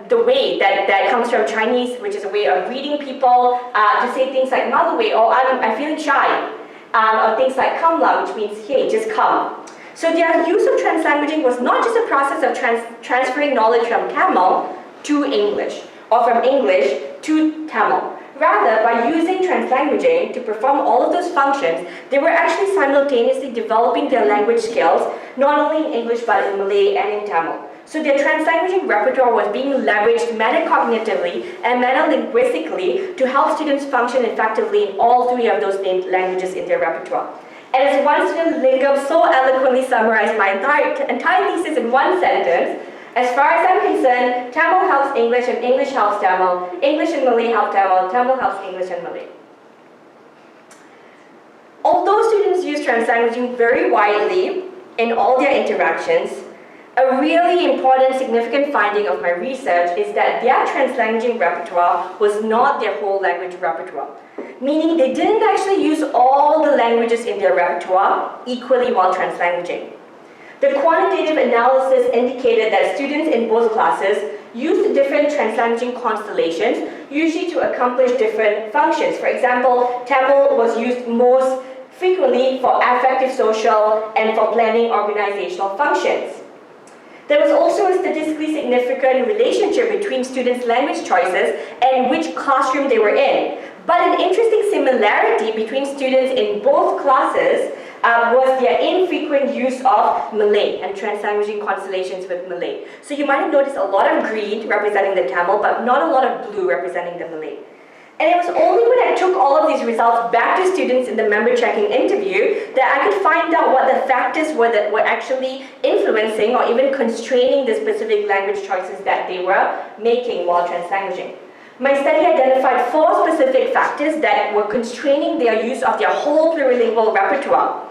the way that comes from Chinese, which is a way of greeting people, to say things like malaway, or I'm feeling shy, or things like kamla, which means hey, just come. So their use of translanguaging was not just a process of transferring knowledge from Tamil to English, or from English to Tamil. Rather, by using translanguaging to perform all of those functions, they were actually simultaneously developing their language skills, not only in English but in Malay and in Tamil. So their translanguaging repertoire was being leveraged metacognitively and metalinguistically to help students function effectively in all 3 of those named languages in their repertoire. And as one student, Lingam, so eloquently summarized my entire thesis in one sentence, as far as I'm concerned, Tamil helps English and English helps Tamil, English and Malay help Tamil, Tamil helps English and Malay. Although students use translanguaging very widely in all their interactions, A really important, significant finding of my research is that their translanguaging repertoire was not their whole language repertoire, meaning they didn't actually use all the languages in their repertoire equally while translanguaging. The quantitative analysis indicated that students in both classes used different translanguaging constellations, usually to accomplish different functions. For example, Tamil was used most frequently for affective, social, and for planning organizational functions. There was also a statistically significant relationship between students' language choices and which classroom they were in. But an interesting similarity between students in both classes was their infrequent use of Malay and translanguaging constellations with Malay. So you might have noticed a lot of green representing the Tamil, but not a lot of blue representing the Malay. And it was only when I took all of these results back to students in the member checking interview that I could find out what the factors were that were actually influencing or even constraining the specific language choices that they were making while translanguaging. My study identified 4 specific factors that were constraining their use of their whole plurilingual repertoire.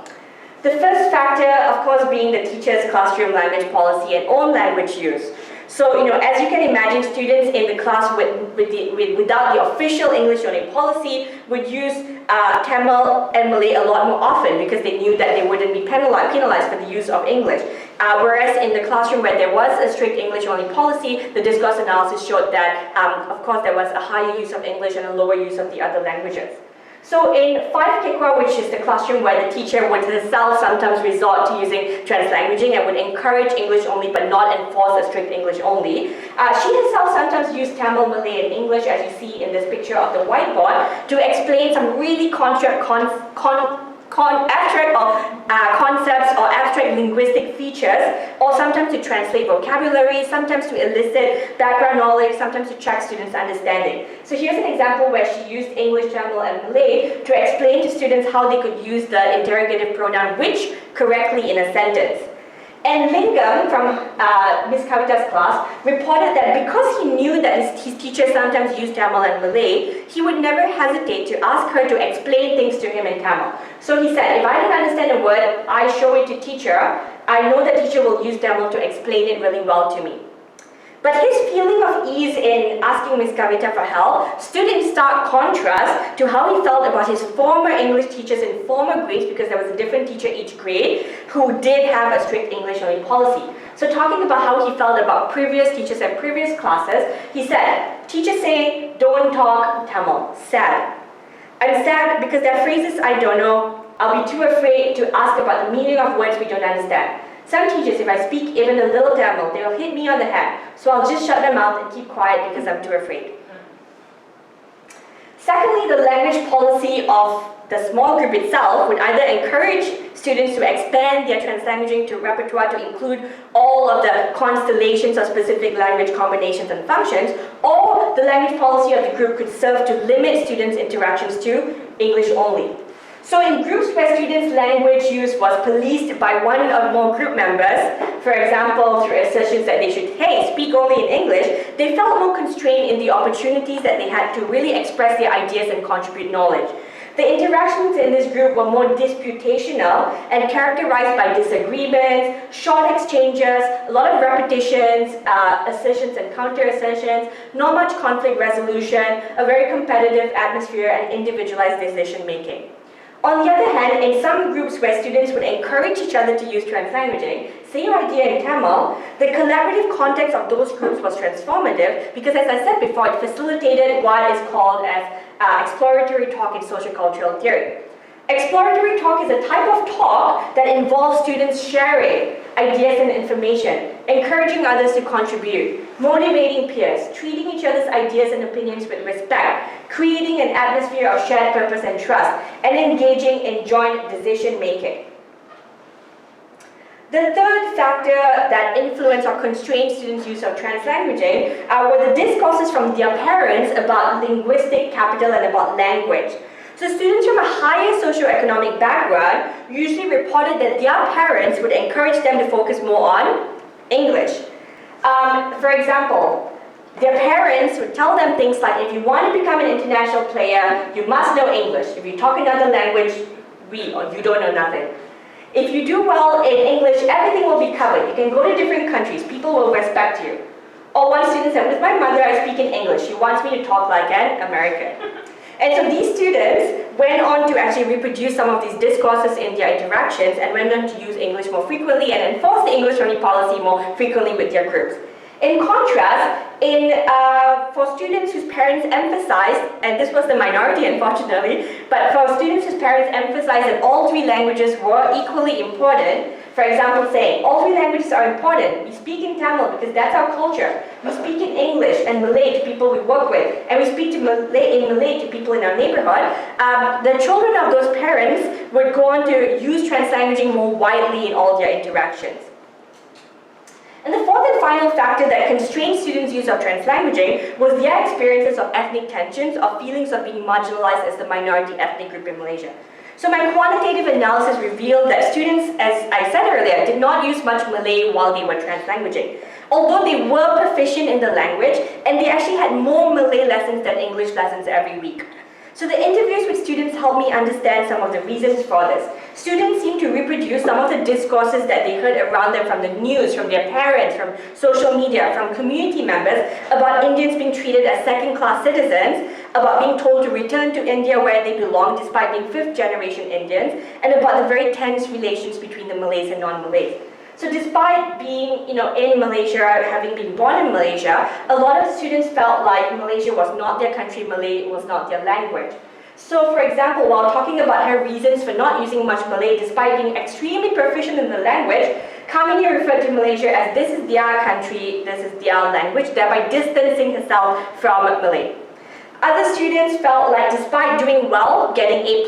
The first factor, of course, being the teacher's classroom language policy and own language use. So, as you can imagine, students in the class without the official English-only policy would use Tamil and Malay a lot more often because they knew that they wouldn't be penalized for the use of English. Whereas in the classroom where there was a strict English-only policy, the discourse analysis showed that, of course, there was a higher use of English and a lower use of the other languages. So in 5 Kikwa, which is the classroom where the teacher would herself sometimes resort to using translanguaging and would encourage English only but not enforce a strict English only, she herself sometimes used Tamil, Malay, and English, as you see in this picture of the whiteboard, to explain some really abstract concepts or abstract linguistic features, or sometimes to translate vocabulary, sometimes to elicit background knowledge, sometimes to track students' understanding. So here's an example where she used English, Tamil, and Malay to explain to students how they could use the interrogative pronoun which correctly in a sentence. And Lingam, from Ms. Kavita's class, reported that because he knew that his teacher sometimes used Tamil and Malay, he would never hesitate to ask her to explain things to him in Tamil. So he said, if I don't understand a word, I show it to teacher. I know that teacher will use Tamil to explain it really well to me. But his feeling of ease in asking Ms. Kavita for help stood in stark contrast to how he felt about his former English teachers in former grades, because there was a different teacher each grade who did have a strict English-only policy. So talking about how he felt about previous teachers and previous classes, he said, teachers say, don't talk Tamil, sad. I'm sad because there are phrases I don't know. I'll be too afraid to ask about the meaning of words we don't understand. Some teachers, if I speak even a little Tamil, they'll hit me on the head, so I'll just shut their mouth and keep quiet because I'm too afraid. Secondly, the language policy of the small group itself would either encourage students to expand their translanguaging to repertoire to include all of the constellations of specific language combinations and functions, or the language policy of the group could serve to limit students' interactions to English only. So in groups where students' language use was policed by one or more group members, for example, through assertions that they should, hey, speak only in English, they felt more constrained in the opportunities that they had to really express their ideas and contribute knowledge. The interactions in this group were more disputational and characterized by disagreements, short exchanges, a lot of repetitions, assertions and counter-assertions, not much conflict resolution, a very competitive atmosphere, and individualized decision-making. On the other hand, in some groups where students would encourage each other to use translanguaging, same idea in Tamil, the collaborative context of those groups was transformative because, as I said before, it facilitated what is called as exploratory talk in sociocultural theory. Exploratory talk is a type of talk that involves students sharing ideas and information, encouraging others to contribute, motivating peers, treating each other's ideas and opinions with respect, creating an atmosphere of shared purpose and trust, and engaging in joint decision-making. The third factor that influenced or constrained students' use of translanguaging were the discourses from their parents about linguistic capital and about language. So students from a higher socioeconomic background usually reported that their parents would encourage them to focus more on English. For example, their parents would tell them things like, if you want to become an international player, you must know English. If you talk another language, you don't know nothing. If you do well in English, everything will be covered. You can go to different countries. People will respect you. Or one student said, with my mother, I speak in English. She wants me to talk like an American. And so these students went on to actually reproduce some of these discourses in their interactions and went on to use English more frequently and enforce the English-only policy more frequently with their groups. In contrast, for students whose parents emphasized, and this was the minority unfortunately, but for students whose parents emphasized that all three languages were equally important, for example saying, all three languages are important, we speak in Tamil because that's our culture, we speak in English and Malay to people we work with, and we speak in Malay to people in our neighborhood, the children of those parents would go on to use translanguaging more widely in all their interactions. And the fourth and final factor that constrained students' use of translanguaging was their experiences of ethnic tensions or feelings of being marginalized as the minority ethnic group in Malaysia. So my quantitative analysis revealed that students, as I said earlier, did not use much Malay while they were translanguaging. Although they were proficient in the language, and they actually had more Malay lessons than English lessons every week. So the interviews with students helped me understand some of the reasons for this. Students seem to reproduce some of the discourses that they heard around them from the news, from their parents, from social media, from community members about Indians being treated as second-class citizens, about being told to return to India where they belong despite being fifth-generation Indians, and about the very tense relations between the Malays and non-Malays. So despite being, in Malaysia, having been born in Malaysia, a lot of students felt like Malaysia was not their country, Malay was not their language. So for example, while talking about her reasons for not using much Malay despite being extremely proficient in the language, Kamini referred to Malaysia as this is their country, this is their language, thereby distancing herself from Malay. Other students felt like despite doing well, getting A+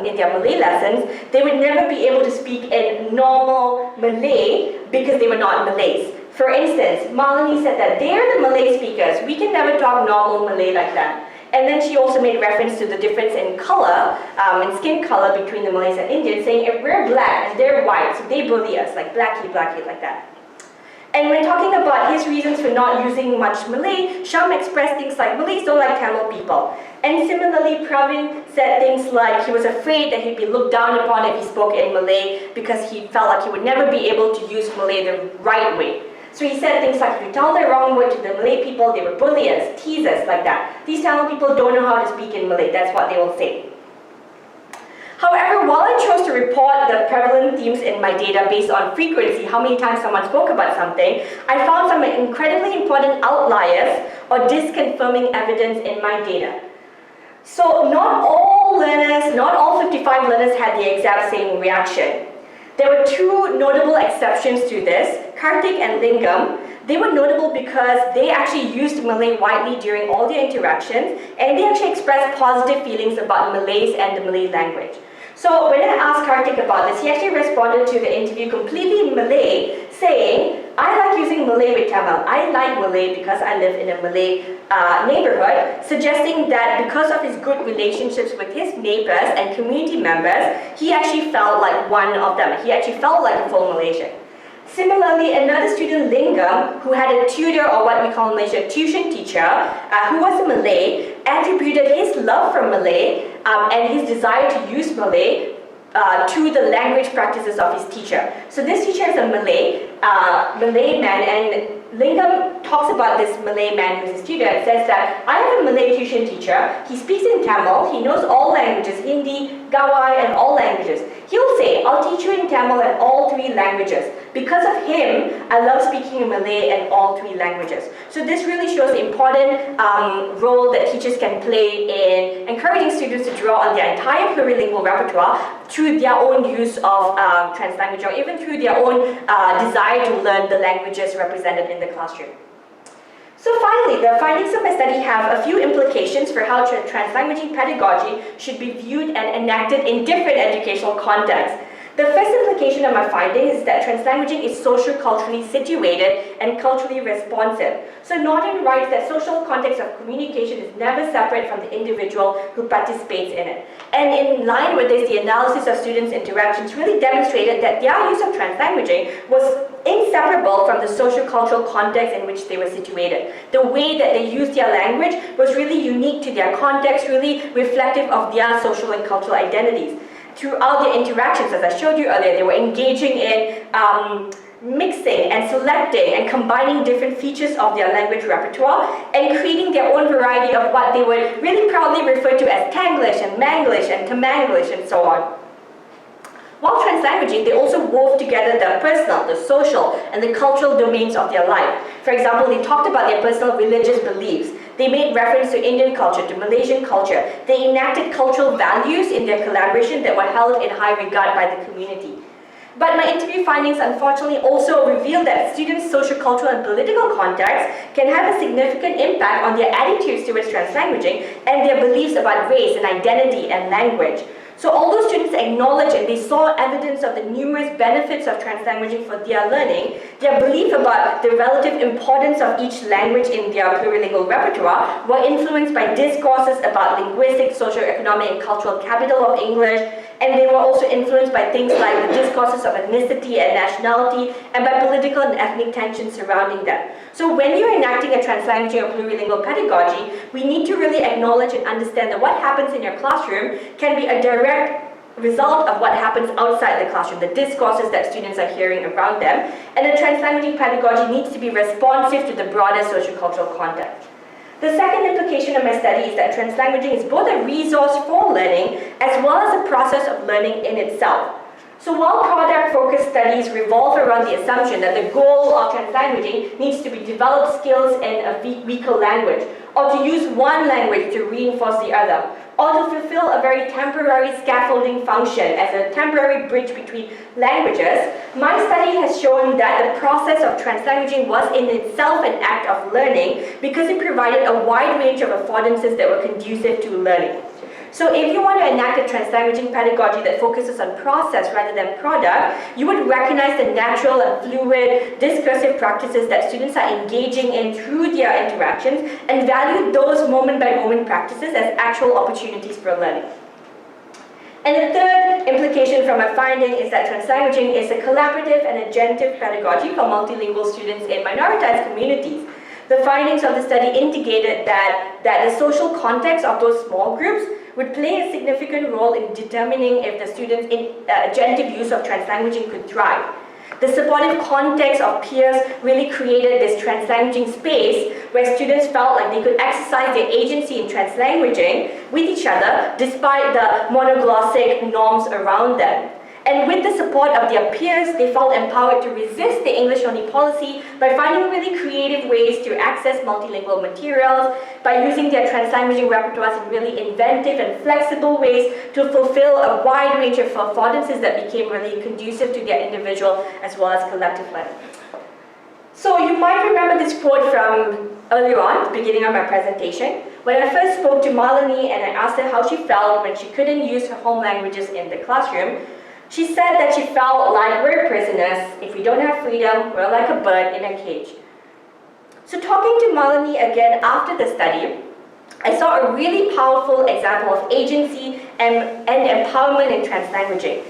in their Malay lessons, they would never be able to speak in normal Malay because they were not Malays. For instance, Malini said that they're the Malay speakers, we can never talk normal Malay like that. And then she also made reference to the difference in color, in skin color between the Malays and Indians, saying if we're black and they're white, so they bully us, like blackie, blackie, like that. And when talking about his reasons for not using much Malay, Sham expressed things like, Malays don't like Tamil people. And similarly, Pravin said things like he was afraid that he'd be looked down upon if he spoke in Malay because he felt like he would never be able to use Malay the right way. So he said things like, if you tell the wrong word to the Malay people, they would bully us, tease us, like that. These Tamil people don't know how to speak in Malay, that's what they will say. However, while I chose to report the prevalent themes in my data based on frequency, how many times someone spoke about something, I found some incredibly important outliers or disconfirming evidence in my data. So not all learners, not all 55 learners had the exact same reaction. There were two notable exceptions to this, Karthik and Lingam. They were notable because they actually used Malay widely during all their interactions, and they actually expressed positive feelings about Malays and the Malay language. So when I asked Karthik about this, he actually responded to the interview completely in Malay, saying, I like using Malay with Tamil. I like Malay because I live in a Malay neighborhood, suggesting that because of his good relationships with his neighbors and community members, he actually felt like one of them. He actually felt like a full Malaysian. Similarly, another student, Lingam, who had a tutor, or what we call in Malaysia, a tuition teacher, who was a Malay, attributed his love for Malay and his desire to use Malay to the language practices of his teacher. So this teacher is a Malay man, and Lingam talks about this Malay man who's a student, says that I have a Malay tuition teacher, he speaks in Tamil, he knows all languages, Hindi, Gawai, and all languages. He'll say, I'll teach you in Tamil and all three languages. Because of him, I love speaking in Malay and all three languages. So this really shows the important role that teachers can play in encouraging students to draw on their entire plurilingual repertoire through their own use of translanguage, or even through their own desire to learn the languages represented in the classroom. So finally, the findings of my study have a few implications for how translanguaging pedagogy should be viewed and enacted in different educational contexts. The first implication of my finding is that translanguaging is socio-culturally situated and culturally responsive. So Norton writes that social context of communication is never separate from the individual who participates in it. And in line with this, the analysis of students' interactions really demonstrated that their use of translanguaging was inseparable from the socio-cultural context in which they were situated. The way that they used their language was really unique to their context, really reflective of their social and cultural identities. throughout their interactions. As I showed you earlier, they were engaging in mixing and selecting and combining different features of their language repertoire and creating their own variety of what they would really proudly refer to as Tanglish and Manglish and Tamanglish and so on. While translanguaging, they also wove together the personal, the social, and the cultural domains of their life. For example, they talked about their personal religious beliefs. They made reference to Indian culture, to Malaysian culture. They enacted cultural values in their collaboration that were held in high regard by the community. But my interview findings unfortunately also revealed that students' social, cultural, and political contexts can have a significant impact on their attitudes towards translanguaging and their beliefs about race and identity and language. So although students acknowledged and they saw evidence of the numerous benefits of translanguaging for their learning, their belief about the relative importance of each language in their plurilingual repertoire were influenced by discourses about linguistic, socio-economic, and cultural capital of English, and they were also influenced by things like the discourses of ethnicity and nationality, and by political and ethnic tensions surrounding them. So when you're enacting a translanguaging or plurilingual pedagogy, we need to really acknowledge and understand that what happens in your classroom can be a direct result of what happens outside the classroom, the discourses that students are hearing around them, and the translanguaging pedagogy needs to be responsive to the broader sociocultural context. The second implication of my study is that translanguaging is both a resource for learning as well as a process of learning in itself. So while product-focused studies revolve around the assumption that the goal of translanguaging needs to be develop skills in a weaker language, or to use one language to reinforce the other, or to fulfill a very temporary scaffolding function as a temporary bridge between languages, my study has shown that the process of translanguaging was in itself an act of learning because it provided a wide range of affordances that were conducive to learning. So if you want to enact a translanguaging pedagogy that focuses on process rather than product, you would recognize the natural and fluid discursive practices that students are engaging in through their interactions and value those moment-by-moment practices as actual opportunities for learning. And the third implication from my finding is that translanguaging is a collaborative and agentive pedagogy for multilingual students in minoritized communities. The findings of the study indicated that the social context of those small groups would play a significant role in determining if the students' agentive use of translanguaging could thrive. The supportive context of peers really created this translanguaging space where students felt like they could exercise their agency in translanguaging with each other despite the monoglossic norms around them. And with the support of their peers, they felt empowered to resist the English-only policy by finding really creative ways to access multilingual materials, by using their translanguaging repertoires in really inventive and flexible ways to fulfill a wide range of affordances that became really conducive to their individual as well as collective learning. So you might remember this quote from earlier on, the beginning of my presentation, when I first spoke to Malini and I asked her how she felt when she couldn't use her home languages in the classroom. She said that she felt like we're prisoners. If we don't have freedom, we're like a bird in a cage. So talking to Malini again after the study, I saw a really powerful example of agency and empowerment in translanguaging.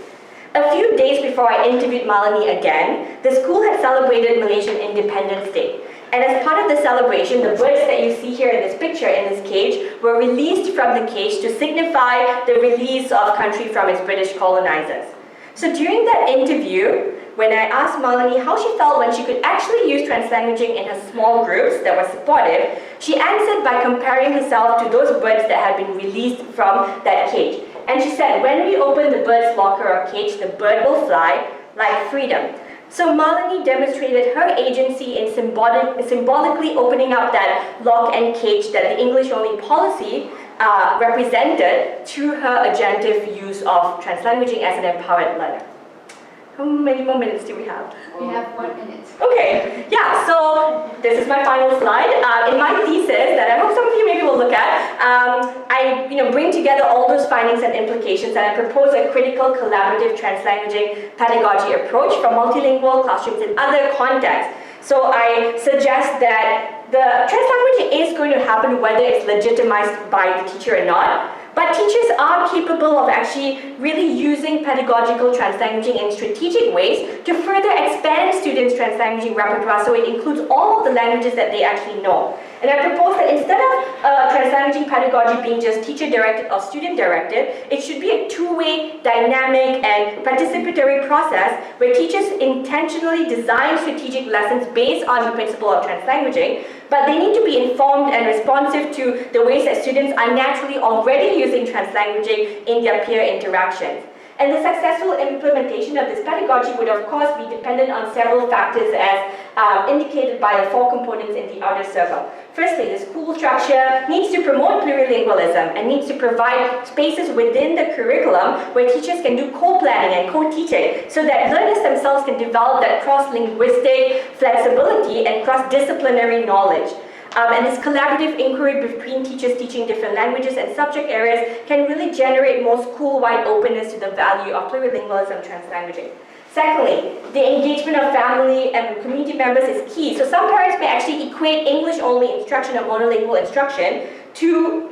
A few days before I interviewed Malini again, the school had celebrated Malaysian Independence Day. And as part of the celebration, the birds that you see here in this picture, in this cage, were released from the cage to signify the release of country from its British colonizers. So during that interview, when I asked Malini how she felt when she could actually use translanguaging in her small groups that were supportive, she answered by comparing herself to those birds that had been released from that cage. And she said, when we open the bird's locker or cage, the bird will fly like freedom. So Malini demonstrated her agency in symbolically opening up that lock and cage that the English-only policy represented through her agentive use of translanguaging as an empowered learner. How many more minutes do we have? We have 1 minute. Okay, yeah, so this is my final slide. In my thesis that I hope some of you maybe will look at, I bring together all those findings and implications, and I propose a critical collaborative translanguaging pedagogy approach for multilingual classrooms in other contexts. So I suggest that the translanguaging is going to happen whether it's legitimized by the teacher or not, But teachers are capable of actually really using pedagogical translanguaging in strategic ways to further expand students' translanguaging repertoire so it includes all of the languages that they actually know. And I propose that instead of translanguaging pedagogy being just teacher-directed or student-directed, it should be a two-way, dynamic, and participatory process where teachers intentionally design strategic lessons based on the principle of translanguaging, but they need to be informed and responsive to the ways that students are naturally already using translanguaging in their peer interactions. And the successful implementation of this pedagogy would of course be dependent on several factors as indicated by the 4 components in the outer circle. Firstly, the school structure needs to promote plurilingualism and needs to provide spaces within the curriculum where teachers can do co-planning and co-teaching so that learners themselves can develop that cross-linguistic flexibility and cross-disciplinary knowledge. And this collaborative inquiry between teachers teaching different languages and subject areas can really generate more school-wide openness to the value of plurilingualism translanguaging. Secondly, the engagement of family and community members is key. So some parents may actually equate English-only instruction or monolingual instruction to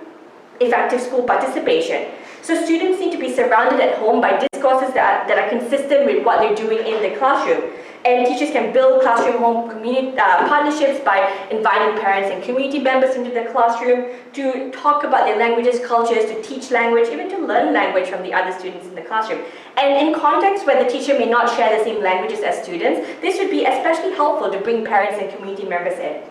effective school participation. So students need to be surrounded at home by discourses that are consistent with what they're doing in the classroom. And teachers can build classroom-home community partnerships by inviting parents and community members into the classroom to talk about their languages, cultures, to teach language, even to learn language from the other students in the classroom. And in contexts where the teacher may not share the same languages as students, this would be especially helpful to bring parents and community members in.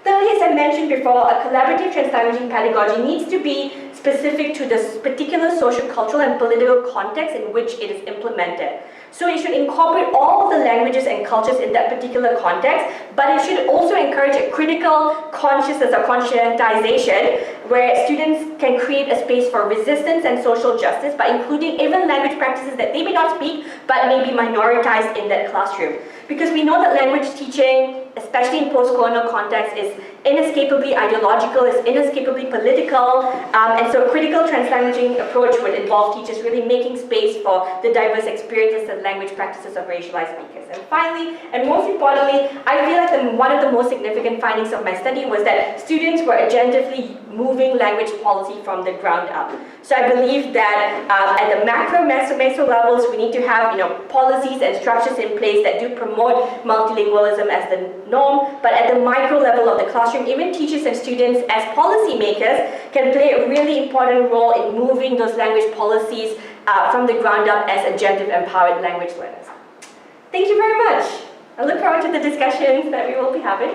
Thirdly, as I mentioned before, a collaborative translanguaging pedagogy needs to be specific to the particular social, cultural, and political context in which it is implemented. So it should incorporate all of the languages and cultures in that particular context, but it should also encourage a critical consciousness or conscientization where students can create a space for resistance and social justice by including even language practices that they may not speak but may be minoritized in that classroom. Because we know that language teaching, especially in post-colonial context, is inescapably ideological, is inescapably political, and so a critical translanguaging approach would involve teachers really making space for the diverse experiences and language practices of racialized speakers. And finally, and most importantly, I feel like one of the most significant findings of my study was that students were agentively moving language policy from the ground up. So I believe that at the macro, meso levels, we need to have policies and structures in place that do promote multilingualism as the norm, but at the micro level of the classroom, even teachers and students as policymakers can play a really important role in moving those language policies from the ground up as agentive empowered language learners. Thank you very much. I look forward to the discussions that we will be having.